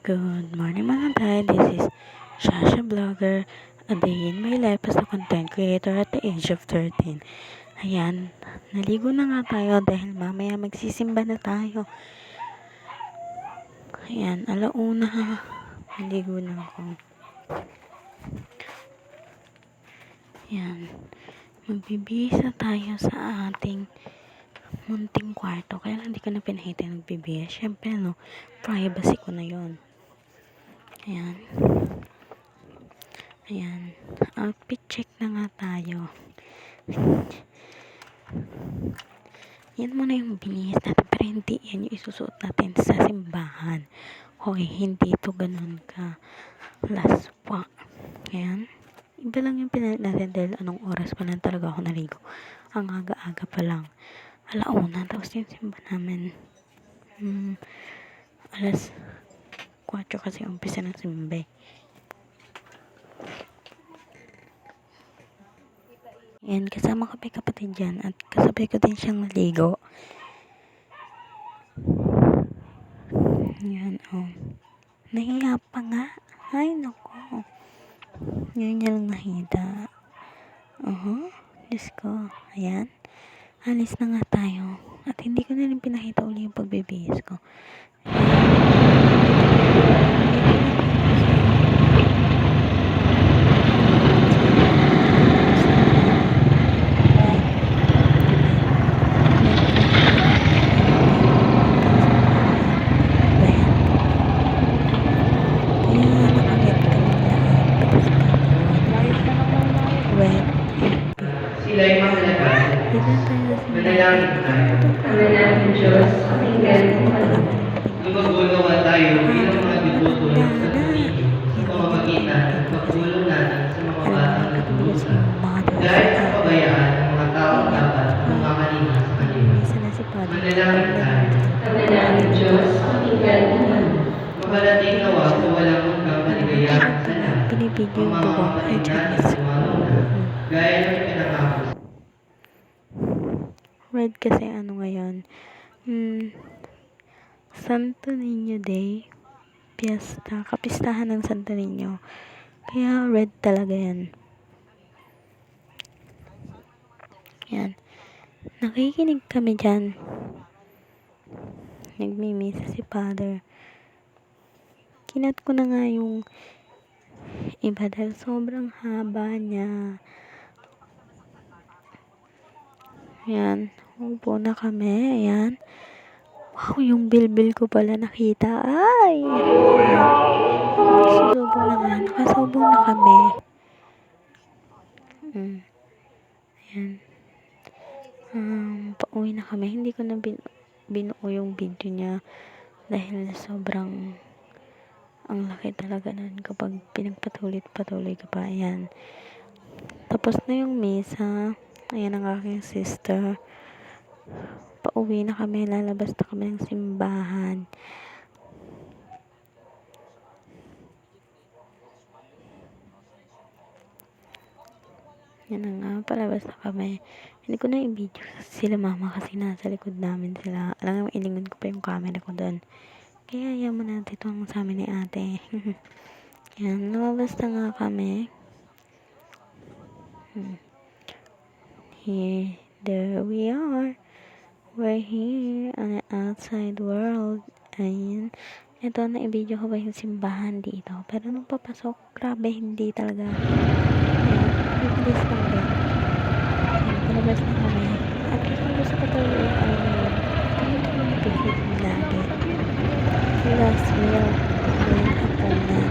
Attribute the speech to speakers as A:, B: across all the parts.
A: Good morning mga tay, this is Shasha Vlogger, a day in my life as a content creator at the age of 13. Ayan, naligo na nga tayo dahil mamaya magsisimba na tayo. Ayan, alauna, naligo na ako. Ayan, magbibihis na tayo sa ating munting kwarto. Kaya hindi ko na pinahita nagbibihis. Siyempre, no, privacy ko na yon. Ayan. Ayan. Outfit check na nga tayo. Yan muna yung binihis natin. Pero hindi yan yung isusuot natin sa simbahan. Okay, hindi ito ganun ka laswa. Ayan. Iba lang yung pinalit natin dahil anong oras pa lang talaga ako naligo. Ang aga-aga pa lang. Alauna. Tapos yung simba namin. Alas 4 kasi umpisa ng simba. Yan, kasama ko pa yung kapatid dyan at kasabay ko din siyang naligo. Yan, oh. Nahiya pa nga. Ay, naku. Ngayon niya lang nakita. Diyos ko. Ayan. Alis na nga tayo. At hindi ko na rin pinakita uli yung pagbibihis ko.
B: Sila yung mahalaga. Manalangin tayo. Manalangin Diyos, pakinggan mo kami. Lumagulungan tayo bilang mga devoto ng Santo sa pamamagitan ng pagtulong natin sa mga batang nagdurusa. Dahil sa kabayaan ng mga taong dapat mamamalina sa kanila. Manalangin tayo. Manalangin Diyos, pakinggan mo kami. Makalating nawa sa walang hanggang kaligayahan sa lahat. Ang mga kapatid natin gaya ng pinakako.
A: Red kasi ano ngayon. Santo Niño Day. Fiesta. Kapistahan ng Santo Niño. Kaya red talaga yan. Yan. Nakikinig kami dyan. Nagmimisa si Father. Kinat ko na nga yung iba dahil sobrang haba niya. Ayan. Upo na kami. Ayan. Wow, yung bilbil ko pala nakita. Ay! Susubo na nga. Nakasubo na kami. Ayan. Pauwi na kami. Hindi ko na binuo yung video niya dahil sobrang ang laki talaga nun kapag pinagpatuloy ka pa. Ayan. Tapos na yung misa. Ayan ang aking sister. Pauwi na kami. Lalabas na kami ng simbahan. Yan na nga. Palabas na kami. Hindi ko na i-video sila mama kasi nasa likod namin sila. Alam nga, ilingon ko pa yung camera ko doon. Kaya ayaw mo natin itong sa amin ni ate. Yan. Lumabas na nga kami. There we are. We're here on the outside world. Ayan. Ito, na-video ko ba yung simbahan dito? Pero nung papasok, grabe, hindi talaga. Ayan. Bibilis lang din. Ayan, palabas na kami. At gusto ko talaga yung pag-ibig lagi. Last meal. Ayan, hapunan.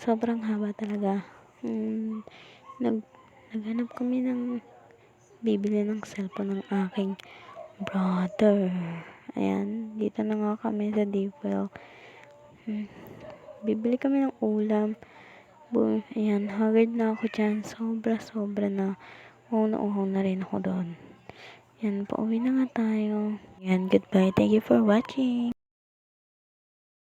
A: Sobrang haba talaga. Naghanap kami ng bibili ng cellphone ng aking brother. Ayan, dito na nga kami sa Deepwell. Bibili kami ng ulam. Ayan, haggard na ako dyan. Sobra na. Uhaw na rin ako doon. Yan, pauwi na nga tayo. Yan, goodbye. Thank you for watching.